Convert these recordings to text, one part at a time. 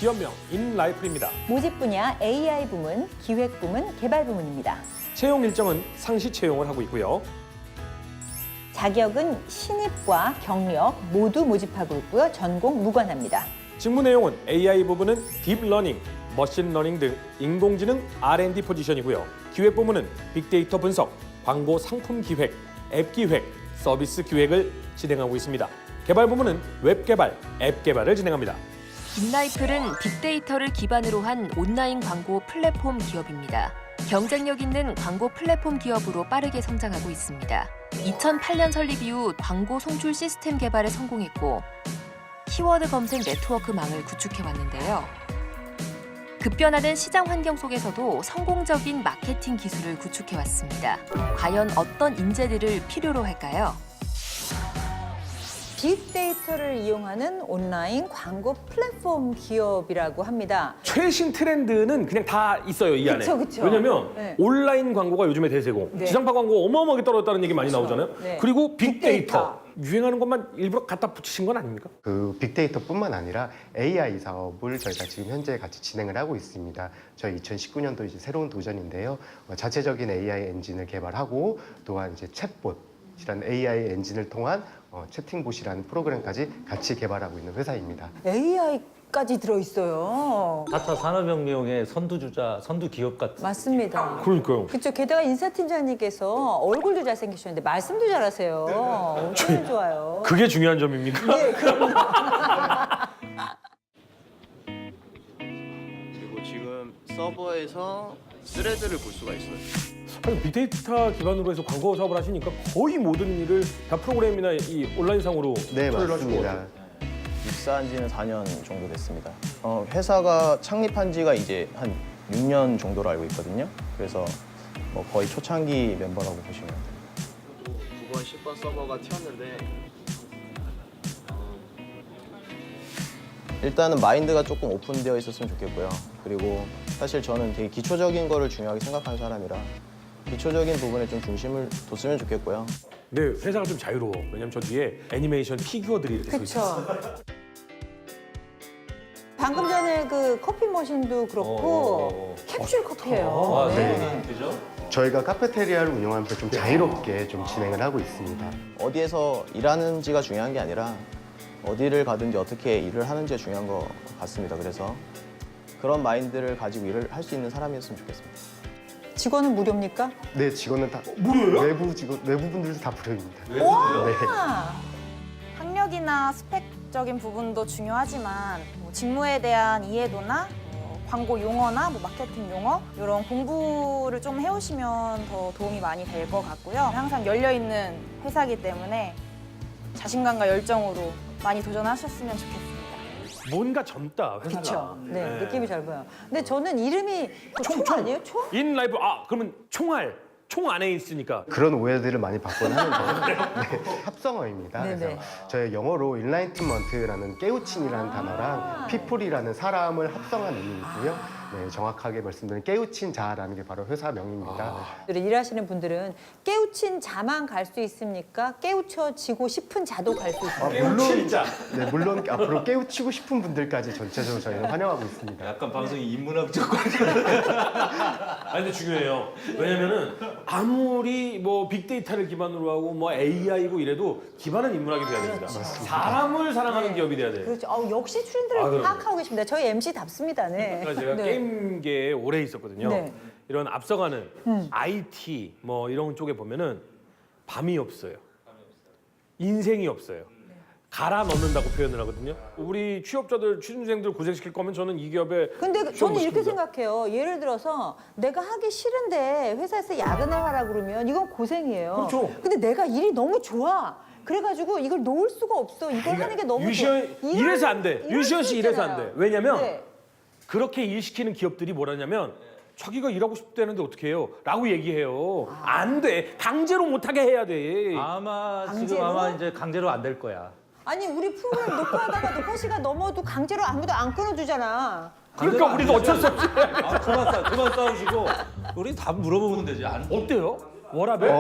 기업명 인라이플입니다. 모집 분야 AI 부문, 기획 부문, 개발 부문입니다. 채용 일정은 상시 채용을 하고 있고요. 자격은 신입과 경력 모두 모집하고 있고요. 전공 무관합니다. 직무 내용은 AI 부분은 딥러닝, 머신러닝 등 인공지능 R&D 포지션이고요. 기획 부문은 빅데이터 분석, 광고 상품 기획, 앱 기획, 서비스 기획을 진행하고 있습니다. 개발 부문은 웹 개발, 앱 개발을 진행합니다. 인라이플은 빅데이터를 기반으로 한 온라인 광고 플랫폼 기업입니다. 경쟁력 있는 광고 플랫폼 기업으로 빠르게 성장하고 있습니다. 2008년 설립 이후 광고 송출 시스템 개발에 성공했고 키워드 검색 네트워크망을 구축해왔는데요. 급변하는 시장 환경 속에서도 성공적인 마케팅 기술을 구축해왔습니다. 과연 어떤 인재들을 필요로 할까요? 빅데이터를 이용하는 온라인 광고 플랫폼 기업이라고 합니다. 최신 트렌드는 그냥 다 있어요, 이 안에. 그쵸, 그쵸. 왜냐면 네. 온라인 광고가 요즘에 대세고 네. 지상파 광고 어마어마하게 떨어졌다는 얘기 많이 그쵸. 나오잖아요. 네. 그리고 빅데이터. 빅데이터. 유행하는 것만 일부러 갖다 붙이신 건 아닙니까? 그 빅데이터뿐만 아니라 AI 사업을 저희가 지금 현재 같이 진행을 하고 있습니다. 저희 2019년도 이제 새로운 도전인데요. 자체적인 AI 엔진을 개발하고 또한 이제 챗봇이라는 AI 엔진을 통한 채팅봇이라는 프로그램까지 같이 개발하고 있는 회사입니다. AI까지 들어있어요. 4차 산업혁명의 선두주자, 선두기업 같은. 맞습니다. 그러니까요. 그렇죠. 게다가 인사팀장님께서 얼굴도 잘생기셨는데 말씀도 잘하세요. 엄청 좋아요. 그게 중요한 점입니까? 네, 그럼요. 그리고 지금 서버에서 스레드를 볼 수가 있어요. 아니, 빅데이터 기반으로 해서 광고 사업을 하시니까 거의 모든 일을 다 프로그램이나 이 온라인상으로 네, 처리를 하신 것 맞습니다. 같아요. 입사한 지는 4년 정도 됐습니다. 회사가 창립한 지가 이제 한 6년 정도로 알고 있거든요. 그래서 뭐 거의 초창기 멤버라고 보시면 돼요. 9번, 10번 서버가 튀었는데 일단은 마인드가 조금 오픈되어 있었으면 좋겠고요. 그리고 사실 저는 되게 기초적인 거를 중요하게 생각하는 사람이라 기초적인 부분에 좀 중심을 뒀으면 좋겠고요. 근데 회사가 좀 자유로워. 왜냐면 저 뒤에 애니메이션 피규어들이 이렇게 서 있어요. 그렇죠. 방금 전에 그 커피 머신도 그렇고 캡슐 커피예요. 아, 네. 네. 그죠? 저희가 카페테리아를 운영하면서 좀 자유롭게 좀 진행을 하고 있습니다. 어디에서 일하는지가 중요한 게 아니라 어디를 가든지 어떻게 일을 하는지가 중요한 것 같습니다. 그래서 그런 마인드를 가지고 일을 할 수 있는 사람이었으면 좋겠습니다. 직원은 무료입니까? 네, 직원은 다 무료예요? 내부분들도 다 무료입니다. 네. 아, 학력이나 스펙적인 부분도 중요하지만 직무에 대한 이해도나 광고 용어나 마케팅 용어 이런 공부를 좀 해오시면 더 도움이 많이 될 것 같고요. 항상 열려있는 회사이기 때문에 자신감과 열정으로 많이 도전하셨으면 좋겠습니다. 뭔가 젊다, 회사가. 그렇죠. 네, 느낌이 잘 보여요. 근데 저는 이름이 총 아니에요? 총? 인라이브, 그러면 총알. 총 안에 있으니까. 그런 오해들을 많이 받곤 하는데 네, 합성어입니다. 네네. 그래서 저희 영어로 enlightenment라는 깨우침이라는 단어랑 people이라는 사람을 합성한 의미이고요. 네, 정확하게 말씀드리면 깨우친 자라는 게 바로 회사명입니다. 일하시는 분들은 깨우친 자만 갈 수 있습니까? 깨우쳐지고 싶은 자도 갈 수 있습니까? 물론, 네, 물론 앞으로 깨우치고 싶은 분들까지 전체적으로 저희는 환영하고 있습니다. 약간 방송이 인문학적 아니, 근데 중요해요. 왜냐면은 아무리 뭐 빅데이터를 기반으로 하고 뭐 AI고 이래도 기반은 인문학이 돼야 됩니다. 사람을 사랑하는 기업이 돼야 돼요. 그렇죠. 역시 트렌드를 그럼요. 파악하고 계십니다. 저희 MC답습니다. 네. 그러니까 제가 네. 게임계에 오래 있었거든요. 네. 이런 앞서가는 IT 뭐 이런 쪽에 보면은 밤이 없어요. 인생이 없어요. 갈아 넣는다고 표현을 하거든요. 우리 취업자들, 취준생들 고생시킬 거면 저는 이 기업에 근데 취업을 저는 이렇게 시킵니다. 생각해요. 예를 들어서 내가 하기 싫은데 회사에서 야근을 하라 그러면 이건 고생이에요. 그렇죠. 근데 내가 일이 너무 좋아. 그래가지고 이걸 놓을 수가 없어. 이걸 하는 게 너무 유시연 좋아. 이래서 안 돼. 이럴 유시연 수 씨 이래서 안 있잖아요. 돼. 왜냐면 네. 그렇게 일시키는 기업들이 뭐라냐면 자기가 일하고 싶다는데 어떻게 해요? 라고 얘기해요. 안 돼. 강제로 못하게 해야 돼. 아마 강제로? 지금 아마 이제 강제로 안 될 거야. 아니 우리 프로그램 녹화하다가 녹화 시간 넘어도 강제로 아무도 안 끊어주잖아. 그러니까 우리도 어쩔 수 없이. 그만 싸우시고 우리 다 물어보면 되지. 어때요? 워라벨?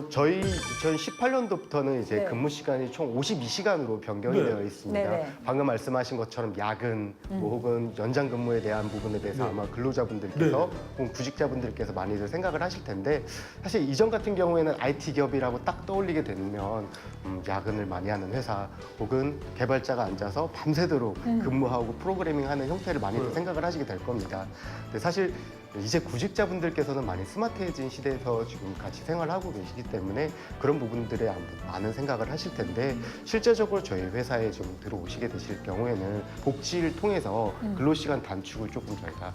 저희 2018년도부터는 이제 네. 근무 시간이 총 52시간으로 변경이 네. 되어 있습니다. 네네. 방금 말씀하신 것처럼 야근 뭐 혹은 연장 근무에 대한 부분에 대해서 아마 근로자분들께서 혹은 구직자분들께서 많이들 생각을 하실 텐데 사실 이전 같은 경우에는 IT 기업이라고 딱 떠올리게 되면 야근을 많이 하는 회사 혹은 개발자가 앉아서 밤새도록 근무하고 프로그래밍하는 형태를 많이들 생각을 하시게 될 겁니다. 근데 사실 이제 구직자분들께서는 많이 스마트해진 시대에서 지금 같이 생활하고 계시기 때문에 그런 부분들에 많은 생각을 하실 텐데 실제적으로 저희 회사에 좀 들어오시게 되실 경우에는 복지를 통해서 근로시간 단축을 조금 저희가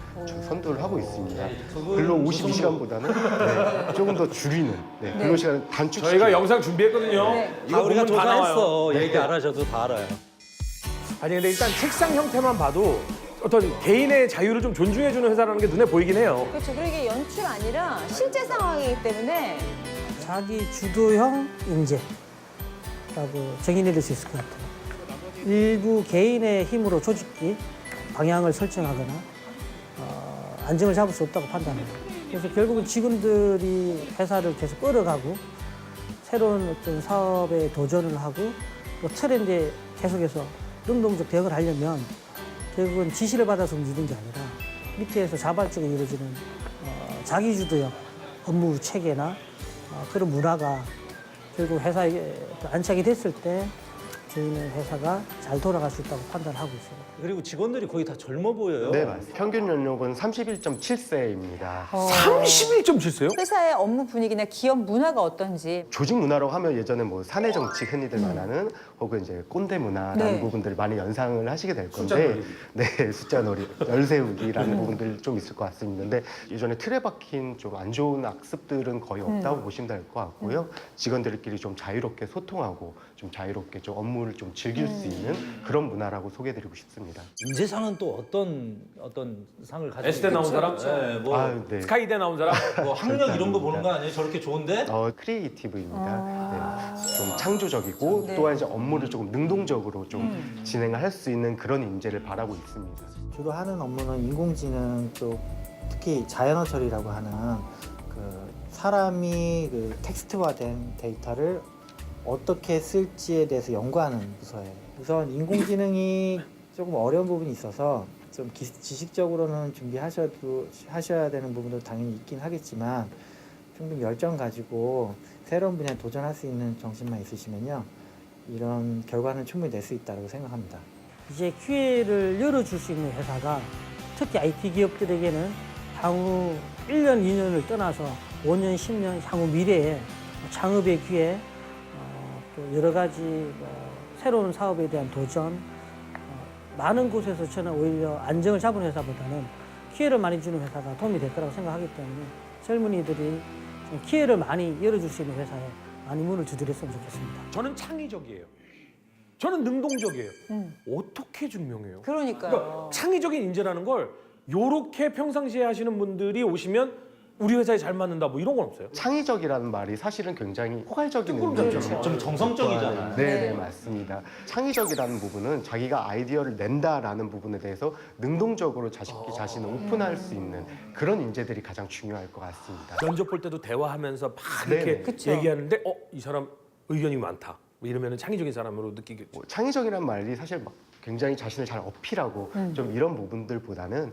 선도를 하고 있습니다. 근로 52시간보다는 조금 더 줄이는 근로시간 단축. 저희가 영상 준비했거든요. 네. 다 이거 우리가 보면 다 나와요. 조사했어. 얘기 안 하셔도 다 알아요. 아니 근데 일단 책상 형태만 봐도 어떤 개인의 자유를 좀 존중해주는 회사라는 게 눈에 보이긴 해요. 그렇죠. 그리고 이게 연출 아니라 실제 상황이기 때문에 자기 주도형 인재라고 정의 내릴 수 있을 것 같아요. 일부 개인의 힘으로 조직기 방향을 설정하거나 안정을 잡을 수 없다고 판단해요. 그래서 결국은 직원들이 회사를 계속 끌어가고 새로운 어떤 사업에 도전을 하고 또 트렌드에 계속해서 능동적 대응을 하려면 결국은 지시를 받아서 움직이는 게 아니라 밑에서 자발적으로 이루어지는 자기주도형 업무 체계나 그런 문화가 결국 회사에 안착이 됐을 때 저희는 회사가 잘 돌아갈 수 있다고 판단하고 있습니다. 그리고 직원들이 거의 다 젊어 보여요. 네, 맞습니다. 평균 연령은 31.7세입니다. 31.7세요? 회사의 업무 분위기나 기업 문화가 어떤지. 조직 문화라고 하면 예전에 뭐 사내 정치 흔히들 말하는 혹은 이제 꼰대 문화라는 네. 부분들을 많이 연상을 하시게 될 건데 숫자 놀이, 열세우기라는 부분들 좀 있을 것 같습니다. 근데 예전에 틀에 박힌 좀 안 좋은 악습들은 거의 없다고 보시면 될 것 같고요. 직원들끼리 좀 자유롭게 소통하고 좀 자유롭게 좀 업무를 좀 즐길 수 있는 그런 문화라고 소개해드리고 싶습니다. 인재상은 또 어떤 상을 가지고 S대 나온 사람? 네, 뭐, 네. 스카이대 나온 사람? 뭐 학력 이런 거 보는 거 아니에요? 저렇게 좋은데? 크리에이티브입니다. 네, 좀 창조적이고 네. 또한 이제 업무를 조금 능동적으로 좀 진행을 할 수 있는 그런 인재를 바라고 있습니다. 주로 하는 업무는 인공지능 쪽, 특히 자연어 처리라고 하는 그 사람이 그 텍스트화된 데이터를 어떻게 쓸지에 대해서 연구하는 부서예요. 우선 인공지능이 조금 어려운 부분이 있어서 좀 지식적으로는 하셔야 되는 부분도 당연히 있긴 하겠지만 충분히 열정 가지고 새로운 분야에 도전할 수 있는 정신만 있으시면요, 이런 결과는 충분히 낼 수 있다고 생각합니다. 이제 기회를 열어줄 수 있는 회사가 특히 IT 기업들에게는 향후 1년, 2년을 떠나서 5년, 10년 향후 미래에 창업의 기회, 또 여러 가지 새로운 사업에 대한 도전, 많은 곳에서 저는 오히려 안정을 잡은 회사보다는 기회를 많이 주는 회사가 도움이 될 거라고 생각하기 때문에 젊은이들이 좀 기회를 많이 열어줄 수 있는 회사에 많이 문을 두드렸으면 좋겠습니다. 저는 창의적이에요. 저는 능동적이에요. 어떻게 증명해요? 그러니까요. 그러니까 창의적인 인재라는 걸 요렇게 평상시에 하시는 분들이 오시면 우리 회사에 잘 맞는다 뭐 이런 건 없어요? 창의적이라는 말이 사실은 굉장히 포괄적인 그렇죠. 좀 정성적이잖아. 네, 맞습니다. 창의적이라는 부분은 자기가 아이디어를 낸다라는 부분에 대해서 능동적으로 자신을 오픈할 수 있는 그런 인재들이 가장 중요할 것 같습니다. 면접 볼 때도 대화하면서 막 네네. 이렇게 그쵸. 얘기하는데 이 사람 의견이 많다. 뭐 이러면 창의적인 사람으로 느끼겠죠. 뭐 창의적이란 말이 사실 막 굉장히 자신을 잘 어필하고 좀 이런 부분들보다는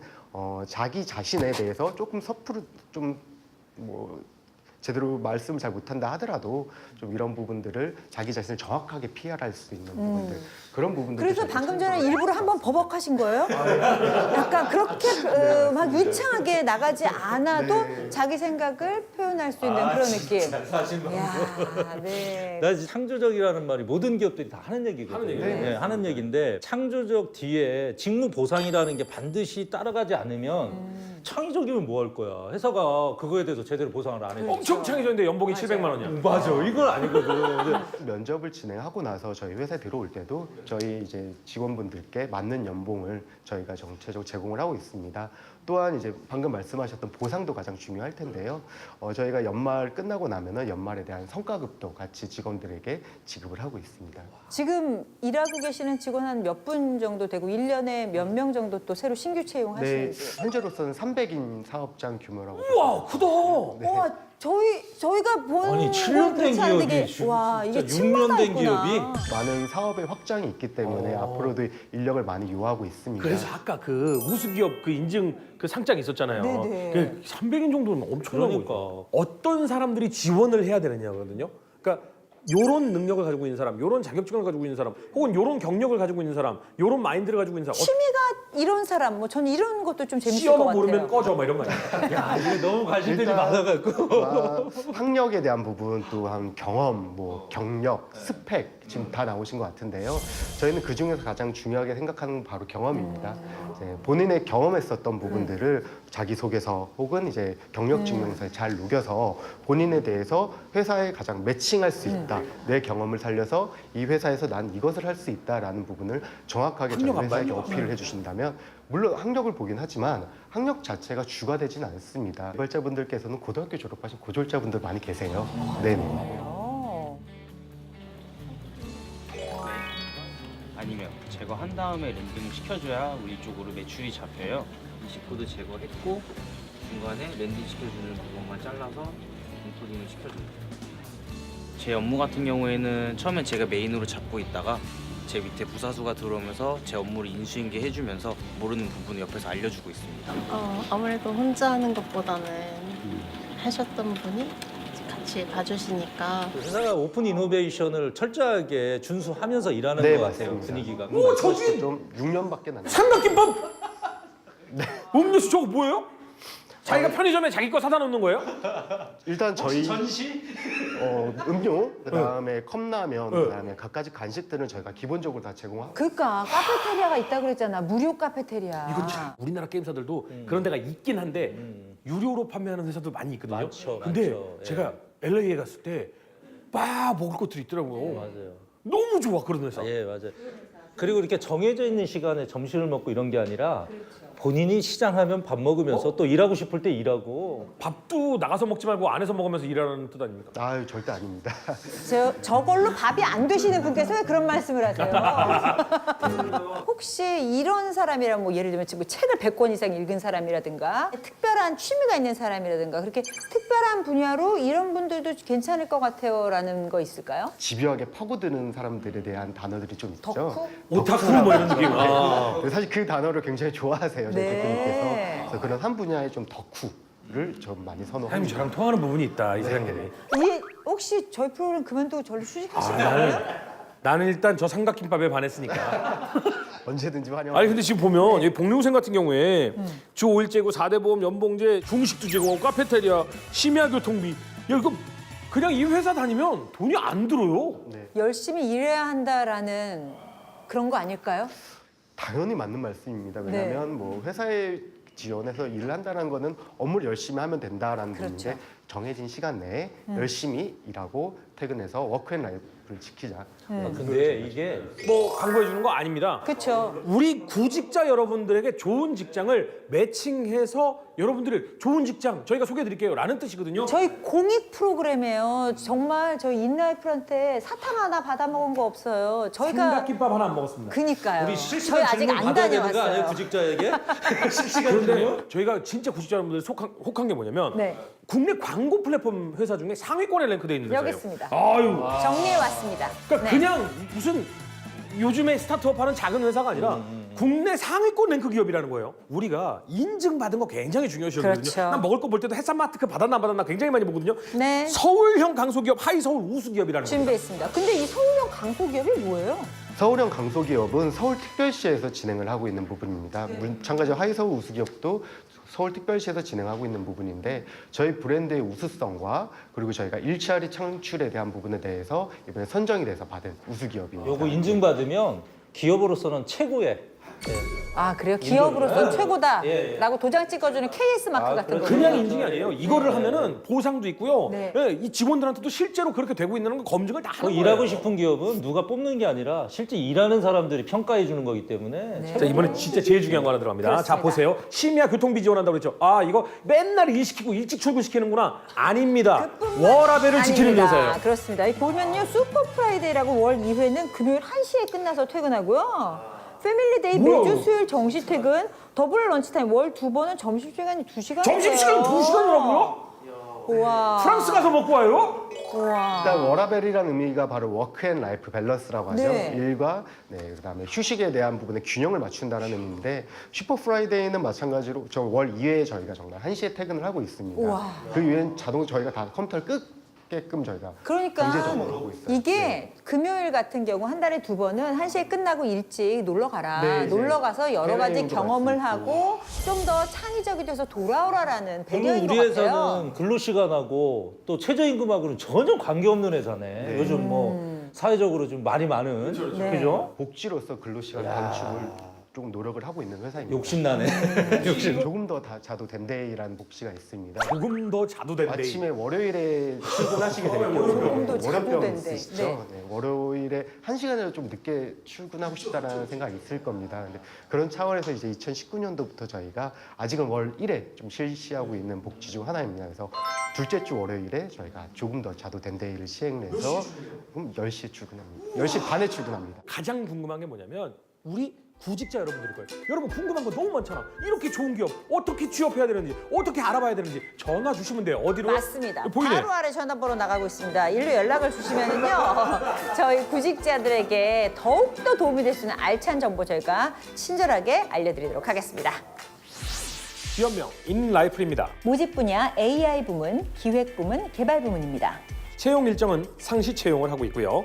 자기 자신에 대해서 조금 섣부르 좀 뭐 제대로 말씀을 잘 못한다 하더라도 좀 이런 부분들을 자기 자신을 정확하게 PR할 수 있는 부분들 그런 부분들. 그래서 방금 전에 일부러 한번 버벅하신 거예요? 약간 그렇게 막 유창하게 나가지 않아도 자기 생각을 표현할 수 있는 그런 느낌. 사실 이야, 네. 나 지금 창조적이라는 말이 모든 기업들이 다 하는 얘기거든요. 하는 얘기예요. 네, 하는 얘기인데 창조적 뒤에 직무 보상이라는 게 반드시 따라가지 않으면 창의적이면 뭐 할 거야? 회사가 그거에 대해서 제대로 보상을 안 해. 엄청 창의적인데 연봉이 700만 원이야. 맞아, 이건 아니거든. 면접을 진행하고 나서 저희 회사에 들어올 때도 저희 이제 직원분들께 맞는 연봉을 저희가 정체적으로 제공을 하고 있습니다. 또한 이제 방금 말씀하셨던 보상도 가장 중요할 텐데요. 저희가 연말 끝나고 나면은 연말에 대한 성과급도 같이 직원들에게 지급을 하고 있습니다. 지금 일하고 계시는 직원 한 몇 분 정도 되고 1년에 몇 명 정도 또 새로 신규 네, 채용하시는지. 현재로서는 300인 사업장 규모라고. 우와, 크다. 네. 우와, 저희가 본 아니, 건 7년 된 그렇지 않은데 기업이 이게 와 이게 진짜 6년 된 층마다 기업이 있구나. 많은 사업의 확장이 있기 때문에 앞으로도 인력을 많이 요하고 있습니다. 그래서 아까 그 우수기업 그 인증 그 상장 있었잖아요. 네네. 그 300인 정도는 엄청난 그러니까. 거니까. 어떤 사람들이 지원을 해야 되느냐거든요. 그러니까 요런 능력을 가지고 있는 사람, 요런 자격증을 가지고 있는 사람, 혹은 요런 경력을 가지고 있는 사람, 요런 마인드를 가지고 있는 사람. 취미가 이런 사람 뭐 저는 이런 것도 좀 재밌을 것 시어도 같아요. 모르면 꺼져 막 이런 거 아니야. 야, 이게 너무 관심들이 일단 많아갖고. 학력에 대한 부분 또한 경험, 뭐 경력, 스펙 지금 다 나오신 것 같은데요. 저희는 그 중에서 가장 중요하게 생각하는 건 바로 경험입니다. 이제 본인의 경험했었던 부분들을 자기소개서 혹은 이제 경력증명서에 잘 녹여서 본인에 대해서 회사에 가장 매칭할 수 있다. 내 경험을 살려서 이 회사에서 난 이것을 할 수 있다라는 부분을 정확하게 저희 학력 안 회사에게 봐요? 어필을 해주신다면 물론 학력을 보긴 하지만 학력 자체가 주가 되진 않습니다. 개발자분들께서는 고등학교 졸업하신 고졸자분들 많이 계세요. 네네. 어. 아니면 제거한 다음에 랜딩을 시켜줘야 우리 쪽으로 매출이 잡혀요. 29도 제거했고 중간에 랜딩 시켜주는 부분만 잘라서 인코딩을 시켜줍니다. 제 업무 같은 경우에는 처음엔 제가 메인으로 잡고 있다가 제 밑에 부사수가 들어오면서 제 업무를 인수인계 해주면서 모르는 부분을 옆에서 알려주고 있습니다. 아무래도 혼자 하는 것보다는 하셨던 분이 같이 봐주시니까 회사가 오픈 이노베이션을 철저하게 준수하면서 일하는 네, 것 같아요. 맞습니다. 분위기가. 오, 저기 좀 6년밖에 안 삼각김밥. 음료수 저거 뭐예요? 자기가 편의점에 자기 거 사다 놓는 거예요? 일단 저희 전시? 음료, 그다음에 컵라면, 그다음에 갖가지 간식들은 저희가 기본적으로 다 제공하고 그러니까 카페테리아가 있다 그랬잖아. 무료 카페테리아. 이건 참 우리나라 게임사들도 그런 데가 있긴 한데 유료로 판매하는 회사도 많이 있거든요. 많죠, 근데 많죠. 예. 제가 LA에 갔을 때 막 먹을 것들이 있더라고요. 맞아요. 너무 좋아 그런 회사. 예, 맞아요. 그리고 이렇게 정해져 있는 시간에 점심을 먹고 이런 게 아니라 본인이 시장하면 밥 먹으면서 또 일하고 싶을 때 일하고. 밥도 나가서 먹지 말고 안에서 먹으면서 일하는 뜻 아닙니까? 아유 절대 아닙니다. 저걸로 밥이 안 되시는 분께서 왜 그런 말씀을 하세요? 혹시 이런 사람이라면 뭐 예를 들면 지금 책을 100권 이상 읽은 사람이라든가 특별한 취미가 있는 사람이라든가 그렇게 특별한 분야로 이런 분들도 괜찮을 것 같아요라는 거 있을까요? 집요하게 파고드는 사람들에 대한 단어들이 좀 있죠. 덕후? 오타쿠 뭐 이런 느낌. 아. 근데 사실 그 단어를 굉장히 좋아하세요, 저희 네. 대표님께서. 그래서 그런 한 분야의 좀 덕후를 좀 많이 사장님 선호합니다. 저랑 통하는 부분이 있다 이 사장님이. 이 혹시 저희 프로그램 그만두고 저를 수식하실 거예요? 나는 일단 저 삼각김밥에 반했으니까. 언제든지 환영. 아니 근데 지금 보면 여기 복룡생 같은 경우에 주 5일 제고 4대 보험 연봉제 중식도 제공하고 카페테리아 심야 교통비 야 이거 그냥 이 회사 다니면 돈이 안 들어요. 네. 열심히 일해야 한다라는 그런 거 아닐까요? 당연히 맞는 말씀입니다. 왜냐하면 뭐 회사에 지원해서 일을 한다는 거는 업무를 열심히 하면 된다라는 그렇죠. 부분인데 정해진 시간 내에 열심히 일하고 퇴근해서 워크앤라이프를 지키자. 근데 이게 뭐 광고해 주는 거 아닙니다. 그렇죠. 우리 구직자 여러분들에게 좋은 직장을 매칭해서 여러분들을 좋은 직장 저희가 소개해 드릴게요 라는 뜻이거든요. 저희 공익 프로그램이에요. 정말 저희 인라이프한테 사탕 하나 받아먹은 거 없어요. 저희가 삼각김밥 하나 안 먹었습니다. 그니까요. 우리 저희 실시간 아직 질문 안 받아야 되는 거 아니에요? 다녀왔어요. 구직자에게? 실시간 질문? 그런데 저희가 진짜 구직자 여러분들 혹한 게 뭐냐면 네. 국내 광고 플랫폼 회사 중에 상위권에 랭크되어 있는 회사예요. 여기 있습니다. 아유. 정리해 왔습니다. 그러니까 네. 그냥 무슨 요즘에 스타트업하는 작은 회사가 아니라 국내 상위권 랭크 기업이라는 거예요. 우리가 인증받은 거 굉장히 중요시하거든요. 그렇죠. 난 먹을 거 볼 때도 햇산마트 그 받았나 안 받았나 굉장히 많이 보거든요. 네. 서울형 강소기업 하이서울 우수기업이라는 거예요. 준비했습니다. 근데 이 서울형 강소기업이 뭐예요? 서울형 강소기업은 서울특별시에서 진행을 하고 있는 부분입니다. 마찬가지로 하이서울 우수기업도 서울특별시에서 진행하고 있는 부분인데 저희 브랜드의 우수성과 그리고 저희가 일자리 창출에 대한 부분에 대해서 이번에 선정이 돼서 받은 우수기업입니다. 요거 인증받으면 기업으로서는 최고의 아 그래요? 기업으로서 최고다라고 예, 도장 찍어주는 KS 마크 같은 거. 그냥 인증이 아니에요. 이거를 하면은 보상도 있고요. 네. 예, 이 직원들한테도 실제로 그렇게 되고 있는 거 검증을 다 하는 거예요. 일하고 싶은 기업은 누가 뽑는 게 아니라 실제 일하는 사람들이 평가해 주는 거기 때문에 자, 이번에 진짜 제일 중요한 거 하나 들어갑니다. 그렇습니다. 자, 보세요. 심야 교통비 지원한다고 그랬죠. 아, 이거 맨날 일 시키고 일찍 출근시키는구나. 아닙니다. 워라밸을 지키는 아닙니다. 회사예요. 그렇습니다. 여기 보면요. 슈퍼 프라이데이라고 월 2회는 금요일 1시에 끝나서 퇴근하고요. 패밀리데이 뭐야, 매주 이거? 수요일 정시 퇴근, 더블 런치타임 월 2번은 점심시간이 2시간이에요. 점심시간 2시간이라고요? 우와. 프랑스 가서 먹고 와요? 우와. 일단 워라벨이라는 의미가 바로 워크 앤 라이프 밸런스라고 하죠. 네. 일과 그다음에 휴식에 대한 부분에 균형을 맞춘다는 의미인데 슈퍼 프라이데이는 마찬가지로 저 월 2회에 저희가 정말 1시에 퇴근을 하고 있습니다. 우와. 그 이후엔 자동 저희가 다 컴퓨터를 끄게끔 저희가 그러니까 강제적으로 하고 있어요. 이게 네. 금요일 같은 경우 한 달에 2번은 1시에 끝나고 일찍 놀러 가라. 네, 이제 놀러 가서 여러 가지 해외여행도 경험을 갈수 있고. 하고 좀 더 창의적이 돼서 돌아오라라는 그리고 배려인 것 우리 같아요. 회사는 근로 시간하고 또 최저임금하고는 전혀 관계없는 회사네. 네. 요즘 뭐 사회적으로 좀 말이 많은 네. 그죠? 복지로서 근로시간 야. 단축을 조금 노력을 하고 있는 회사입니다. 욕심나네. 욕심. 조금 더 자도 됨데이라는 복지가 있습니다. 조금 더 자도 된대. 아침에 월요일에 출근하시게 될 경우 조금 더 자도 월요병 된대. 있으시죠? 네, 월요일에 1시간이라도 좀 늦게 출근하고 싶다라는 생각이 있을 겁니다. 근데 그런 차원에서 이제 2019년도부터 저희가 아직은 월 1회 좀 실시하고 있는 복지 중 하나입니다. 그래서 둘째 주 월요일에 저희가 조금 더 자도 됨데이를 시행을 해서 10시에 출근합니다. 10시 반에 출근합니다. 가장 궁금한 게 뭐냐면 우리 구직자 여러분들일 거예요. 여러분 궁금한 거 너무 많잖아. 이렇게 좋은 기업 어떻게 취업해야 되는지 어떻게 알아봐야 되는지 전화 주시면 돼요. 어디로? 맞습니다. 보이네. 바로 아래 전화번호 나가고 있습니다. 일로 연락을 주시면은요, 저희 구직자들에게 더욱더 도움이 될 수 있는 알찬 정보 저희가 친절하게 알려드리도록 하겠습니다. 기업명 인라이플입니다. 모집 분야 AI 부문, 기획 부문, 개발 부문입니다. 채용 일정은 상시 채용을 하고 있고요.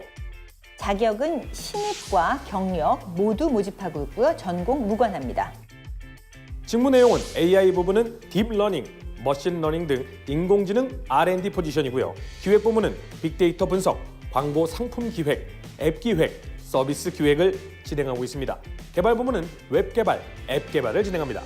자격은 신입과 경력 모두 모집하고 있고요. 전공 무관합니다. 직무 내용은 AI 부분은 딥러닝, 머신러닝 등 인공지능 R&D 포지션이고요. 기획 부문은 빅데이터 분석, 광고 상품 기획, 앱 기획, 서비스 기획을 진행하고 있습니다. 개발 부문은 웹 개발, 앱 개발을 진행합니다.